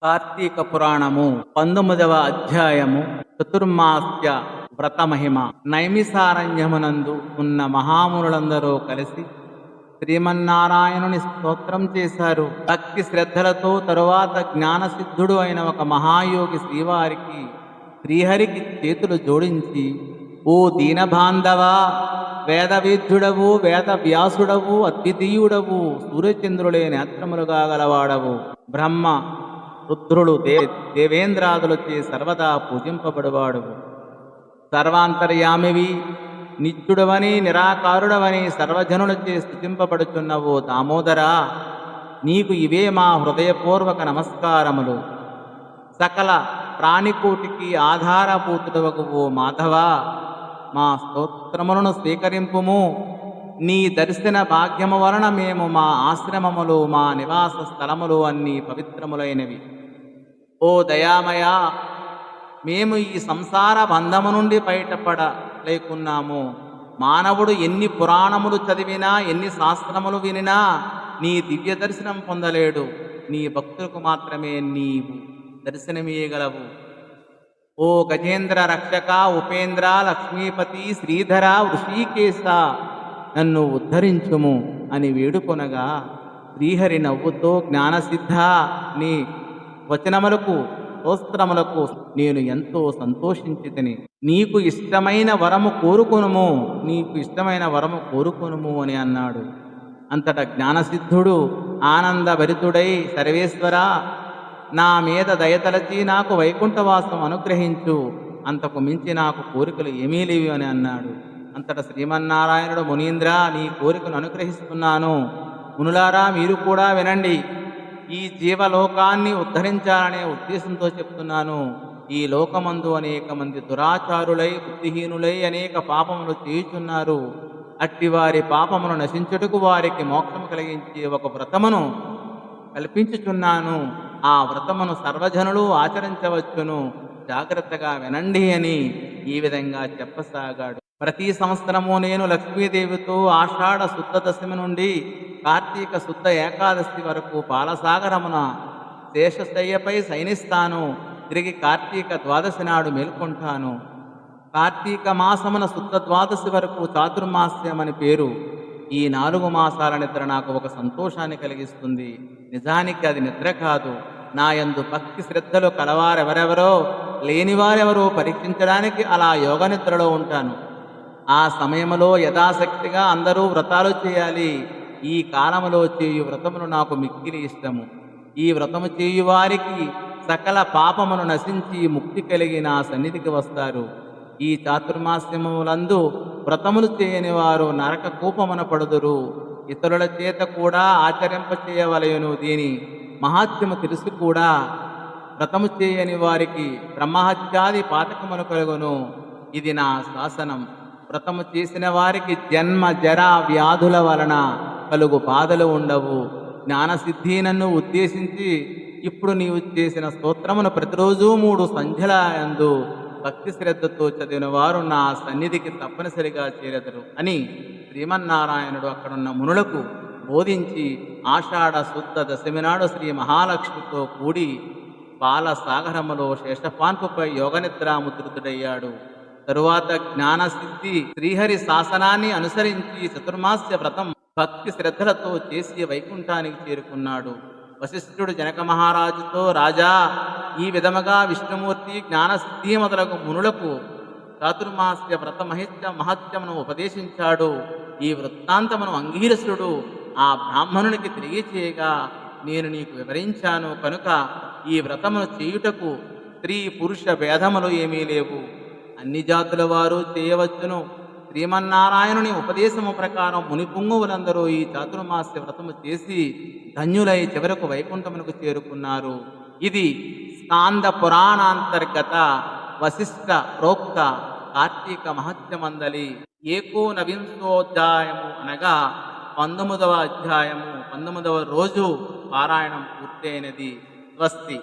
కార్తీక పురాణము 19వ అధ్యాయము చతుర్మాస్య వ్రతమహిమ. నైమిసారణ్యమునందు ఉన్న మహామునులందరూ కలిసి శ్రీమన్నారాయణుని స్తోత్రం చేశారు. భక్తి శ్రద్ధలతో తరువాత జ్ఞానసిద్ధుడు అయిన ఒక మహాయోగి శ్రీహరికి చేతులు జోడించి, ఓ దీనబాంధవా, వేదవేద్యుడవు, వేద వ్యాసుడవు, అద్వితీయుడవు, సూర్యచంద్రులే నేత్రములుగా గలవాడవు, బ్రహ్మ రుద్రులు దేవేంద్రాదులచే సర్వదా పూజింపబడువాడు, సర్వాంతర్యామివి, నిత్యుడవని నిరాకారుడవని సర్వజనులచే స్తుతింపబడుచున్నవో దామోదరా, నీకు ఇవే మా హృదయపూర్వక నమస్కారములు. సకల ప్రాణికోటికి ఆధారభూతుడవగు ఓ మాధవా, మా స్తోత్రములను స్వీకరింపుము. నీ దర్శన భాగ్యము వలన మేము మా ఆశ్రమములు, మా నివాస స్థలములు అన్నీ పవిత్రములైనవి. ఓ దయామయ, మేము ఈ సంసార బంధము నుండి బయటపడలేకున్నాము. మానవుడు ఎన్ని పురాణములు చదివినా, ఎన్ని శాస్త్రములు వినినా నీ దివ్య దర్శనం పొందలేడు. నీ భక్తులకు మాత్రమే నీవు దర్శనమీయగలవు. ఓ గజేంద్ర రక్షక, ఉపేంద్ర, లక్ష్మీపతి, శ్రీధర, వృషీకేశ, నన్ను ఉద్ధరించుము అని వేడుకొనగా శ్రీహరి నవ్వుతో, జ్ఞానసిద్ధ, నీ వచనములకు స్తోత్రములకు నేను ఎంతో సంతోషించితిని. నీకు ఇష్టమైన వరము కోరుకొనుము అని అన్నాడు. అంతటా జ్ఞానసిద్ధుడు ఆనందభరితుడై, సర్వేశ్వర, నా మీద దయతలచి నాకు వైకుంఠవాసం అనుగ్రహించు, అంతకు మించి నాకు కోరికలు ఏమీ లేవు అని అన్నాడు. అంతటా శ్రీమన్నారాయణుడు, మునీంద్ర, నీ కోరికను అనుగ్రహిస్తున్నాను. మునులారా, మీరు కూడా వినండి. ఈ జీవలోకాన్ని ఉద్ధరించాలనే ఉద్దేశంతో చెప్తున్నాను. ఈ లోకమందు అనేక మంది దురాచారులై, బుద్ధిహీనులై అనేక పాపములు చేయుచున్నారు. అట్టి వారి పాపమును నశించుటకు వారికి మోక్షము కలిగించే ఒక వ్రతమును కల్పించుచున్నాను. ఆ వ్రతమును సర్వజనులు ఆచరించవచ్చును. జాగ్రత్తగా వినండి అని ఈ విధంగా చెప్పసాగాడు. ప్రతి సంవత్సరము నేను లక్ష్మీదేవితో ఆషాఢ శుద్ధ దశమి నుండి కార్తీక శుద్ధ ఏకాదశి వరకు పాలసాగరమున శేషశయ్యపై శయనిస్తాను. తిరిగి కార్తీక ద్వాదశి నాడు మేల్కొంటాను. కార్తీక మాసమున శుద్ధ ద్వాదశి వరకు చాతుర్మాస్యమని పేరు. ఈ 4 మాసాల నిద్ర నాకు ఒక సంతోషాన్ని కలిగిస్తుంది. నిజానికి అది నిద్ర కాదు. నా యందు భక్తి శ్రద్ధలు కలవారెవరెవరో, లేనివారెవరో పరీక్షించడానికి అలా యోగ నిద్రలో ఉంటాను. ఆ సమయంలో యథాశక్తిగా అందరూ వ్రతాలు చేయాలి. ఈ కాలములో చేయు వ్రతములు నాకు మిక్కిలి ఇష్టము. ఈ వ్రతము చేయువారికి సకల పాపమును నశించి ముక్తి కలిగి నా సన్నిధికి వస్తారు. ఈ చాతుర్మాస్యములందు వ్రతములు చేయని వారు నరక కూపమున పడుదురు. ఇతరుల చేత కూడా ఆచరింప చేయవలయును. దీని మహాత్మ్యము తెలుసు కూడా వ్రతము చేయని వారికి బ్రహ్మహత్యాది పాతకమును కలుగును. ఇది నా శాసనం. వ్రతము చేసిన వారికి జన్మ జరా వ్యాధుల వలన కలుగు బాధలు ఉండవు. జ్ఞానసిద్ధి, నన్ను ఉద్దేశించి ఇప్పుడు నీవు చేసిన స్తోత్రమును ప్రతిరోజు 3 సంధ్యల యందు భక్తి శ్రద్ధతో చదివిన వారు నా సన్నిధికి తప్పనిసరిగా చేరెదరు అని శ్రీమన్నారాయణుడు అక్కడున్న మునులకు బోధించి ఆషాఢ శుద్ధ దశమి నాడు శ్రీ మహాలక్ష్మితో కూడి పాలసాగరములో శేషపాన్పుపై యోగనిద్రాముద్రితుడయ్యాడు. తరువాత జ్ఞానసిద్ధి శ్రీహరి శాసనాన్ని అనుసరించి చతుర్మాస్య వ్రతం భక్తి శ్రద్ధలతో చేసి వైకుంఠానికి చేరుకున్నాడు. వశిష్ఠుడు జనక మహారాజుతో, రాజా, ఈ విధముగా విష్ణుమూర్తి జ్ఞానసిద్ధి మొదలగు మునులకు చాతుర్మాస్య వ్రత మహత్యమును ఉపదేశించాడు. ఈ వృత్తాంతమును అంగీరసుడు ఆ బ్రాహ్మణునికి తెలియచేయగా, నేను నీకు వివరించాను కనుక ఈ వ్రతమును చేయుటకు స్త్రీ పురుష భేదములు ఏమీ లేవు. అన్ని జాతుల వారు చేయవచ్చును. శ్రీమన్నారాయణుని ఉపదేశము ప్రకారం మునిపుంగువులందరూ ఈ చాతుర్మాస్య వ్రతము చేసి ధన్యులై చివరకు వైకుంఠమునకు చేరుకున్నారు. ఇది స్కాంద పురాణాంతర్గత వశిష్ఠ ప్రోక్త కార్తీక మహత్యమందలి 19వ అనగా 19వ అధ్యాయము 19వ రోజు పారాయణం పూర్తయినది. స్వస్తి.